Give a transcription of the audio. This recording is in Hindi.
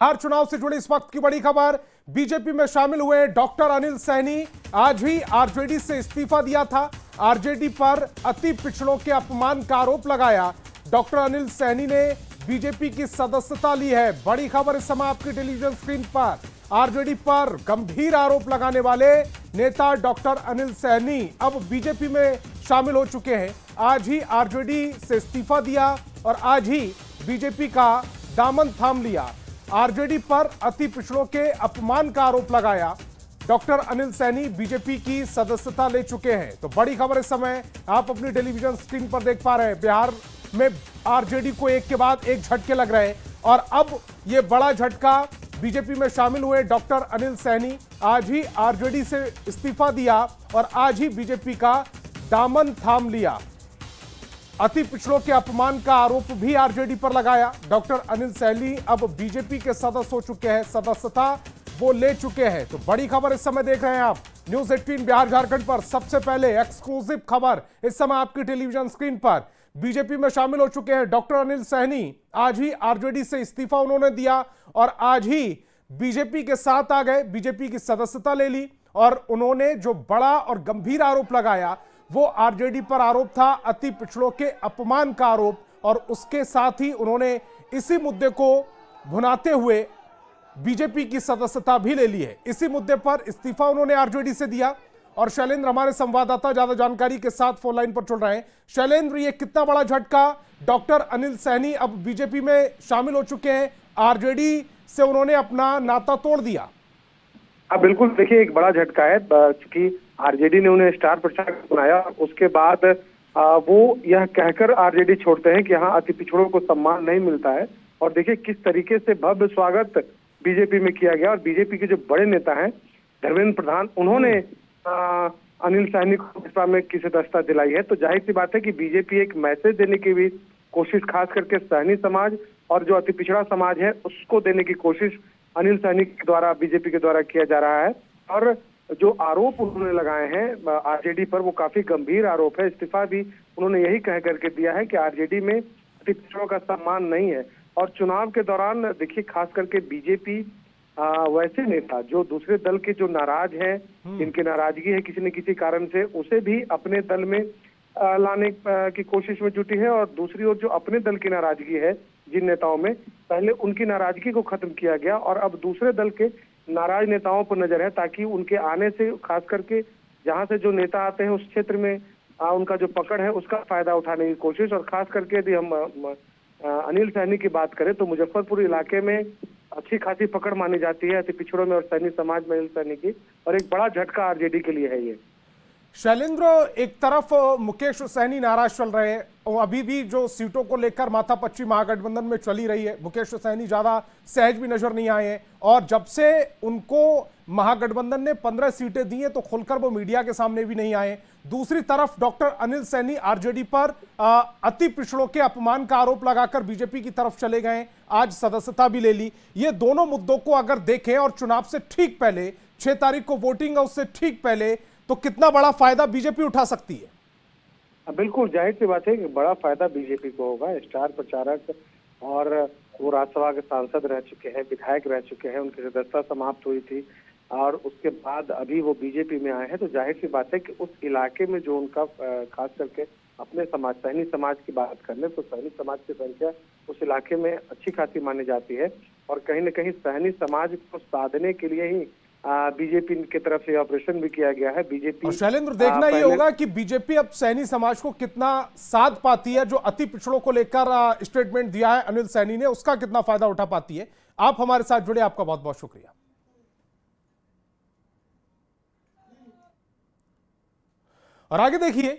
बिहार चुनाव से जुड़ी इस वक्त की बड़ी खबर। बीजेपी में शामिल हुए डॉक्टर अनिल सैनी आज ही आरजेडी से इस्तीफा दिया था। आरजेडी पर अति पिछड़ों के अपमान का आरोप लगाया। डॉक्टर अनिल सैनी ने बीजेपी की सदस्यता ली है। बड़ी खबर इस समय आपकी टेलीविजन स्क्रीन पर। आरजेडी पर गंभीर आरोप लगाने वाले नेता डॉक्टर अनिल सैनी अब बीजेपी में शामिल हो चुके हैं। आज ही आरजेडी से इस्तीफा दिया और आज ही बीजेपी का दामन थाम लिया। आरजेडी पर अति पिछड़ों के अपमान का आरोप लगाया। डॉक्टर अनिल सैनी बीजेपी की सदस्यता ले चुके हैं। तो बड़ी खबर इस समय आप अपनी टेलीविजन स्क्रीन पर देख पा रहे हैं। बिहार में आरजेडी को एक के बाद एक झटके लग रहे हैं और अब यह बड़ा झटका बीजेपी में शामिल हुए डॉक्टर अनिल सैनी आज ही आरजेडी से इस्तीफा दिया और आज ही बीजेपी का दामन थाम लिया। अति पिछड़ों के अपमान का आरोप भी आरजेडी पर लगाया। डॉक्टर अनिल सैनी अब बीजेपी के सदस्य हो चुके हैं, सदस्यता वो ले चुके हैं। तो बड़ी खबर इस समय देख रहे हैं आप न्यूज 18 बिहार झारखंड पर। सबसे पहले एक्सक्लूसिव खबर इस समय आपकी टेलीविजन स्क्रीन पर। बीजेपी में शामिल हो चुके हैं डॉक्टर अनिल सैनी। आज ही आरजेडी से इस्तीफा उन्होंने दिया और आज ही बीजेपी के साथ आ गए, बीजेपी की सदस्यता ले ली। और उन्होंने जो बड़ा और गंभीर आरोप लगाया वो आरजेडी पर आरोप था अति पिछड़ों के अपमान का आरोप, और उसके साथ ही उन्होंने इसी मुद्दे को भुनाते हुए बीजेपी की सदस्यता भी ले ली है। इसी मुद्दे पर इस्तीफा उन्होंने आरजेडी से दिया। और शैलेंद्र हमारे संवाददाता ज्यादा जानकारी के साथ फोन लाइन पर चल रहे हैं। शैलेंद्र, ये कितना बड़ा झटका, डॉक्टर अनिल सैनी अब बीजेपी में शामिल हो चुके हैं, आरजेडी से उन्होंने अपना नाता तोड़ दिया। हाँ बिल्कुल, देखिए एक बड़ा झटका है क्योंकि आरजेडी ने उन्हें स्टार प्रचारक बनाया। उसके बाद वो यह कहकर आरजेडी छोड़ते हैं कि यहाँ अति पिछड़ों को सम्मान नहीं मिलता है। और देखिए किस तरीके से भव्य स्वागत बीजेपी में किया गया। और बीजेपी के जो बड़े नेता हैं धर्मेंद्र प्रधान, उन्होंने अनिल सैनी को भाजपा में की सदस्यता दिलाई है। तो जाहिर सी बात है कि बीजेपी एक मैसेज देने की भी कोशिश खास करके सैनी समाज और जो अति पिछड़ा समाज है उसको देने की कोशिश अनिल सैनी के द्वारा बीजेपी के द्वारा किया जा रहा है। और जो आरोप उन्होंने लगाए हैं आरजेडी पर वो काफी गंभीर आरोप है। इस्तीफा भी उन्होंने यही कह करके दिया है कि आरजेडी में अति पिछड़ों का सम्मान नहीं है। और चुनाव के दौरान देखिए खास करके बीजेपी वैसे नेता जो दूसरे दल के जो नाराज हैं, जिनकी नाराजगी है किसी न किसी कारण से, उसे भी अपने दल में लाने की कोशिश में जुटी है। और दूसरी ओर जो अपने दल की नाराजगी है जिन नेताओं में, पहले उनकी नाराजगी को खत्म किया गया और अब दूसरे दल के नाराज नेताओं पर नजर है, ताकि उनके आने से खास करके जहां से जो नेता आते हैं उस क्षेत्र में उनका जो पकड़ है उसका फायदा उठाने की कोशिश। और खास करके यदि हम अनिल सैनी की बात करें तो मुजफ्फरपुर इलाके में अच्छी खासी पकड़ मानी जाती है अति पिछड़ों में और सैनी समाज में अनिल सैनी की। और एक बड़ा झटका आरजेडी के लिए है ये। शैलेंद्र, एक तरफ मुकेश सैनी नाराज चल रहे हैं और अभी भी जो सीटों को लेकर माथापच्ची महागठबंधन में चली रही है, मुकेश सैनी ज्यादा सहज भी नजर नहीं आए हैं। और जब से उनको महागठबंधन ने 15 सीटें दी हैं तो खुलकर वो मीडिया के सामने भी नहीं आए। दूसरी तरफ डॉक्टर अनिल सैनी आरजेडी पर अति पिछड़ों के अपमान का आरोप लगाकर बीजेपी की तरफ चले गए, आज सदस्यता भी ले ली। ये दोनों मुद्दों को अगर देखें और चुनाव से ठीक पहले 6 तारीख को वोटिंग है उससे ठीक पहले, तो कितना बड़ा फायदा बीजेपी उठा सकती है? बिल्कुल जाहिर सी बात है कि बड़ा फायदा बीजेपी को होगा। स्टार प्रचारक और वो राज्यसभा के सांसद रह चुके हैं, विधायक रह चुके हैं, उनकी सदस्यता समाप्त हुई थी और उसके बाद अभी वो बीजेपी में आए हैं। तो जाहिर सी बात है कि उस इलाके में जो उनका खास करके अपने समाज सैनी समाज की बात कर ले तो सैनी समाज की संख्या उस इलाके में अच्छी खासी मानी जाती है। और कहीं न कहीं सैनी समाज को साधने के लिए ही बीजेपी की तरफ से ऑपरेशन भी किया गया है। बीजेपी और शैलेंद्र, देखना ये होगा कि बीजेपी अब सैनी समाज को कितना साथ पाती है। जो अति पिछड़ों को लेकर स्टेटमेंट दिया है अनिल सैनी ने, उसका कितना फायदा उठा पाती है। आप हमारे साथ जुड़े, आपका बहुत बहुत शुक्रिया। और आगे देखिए।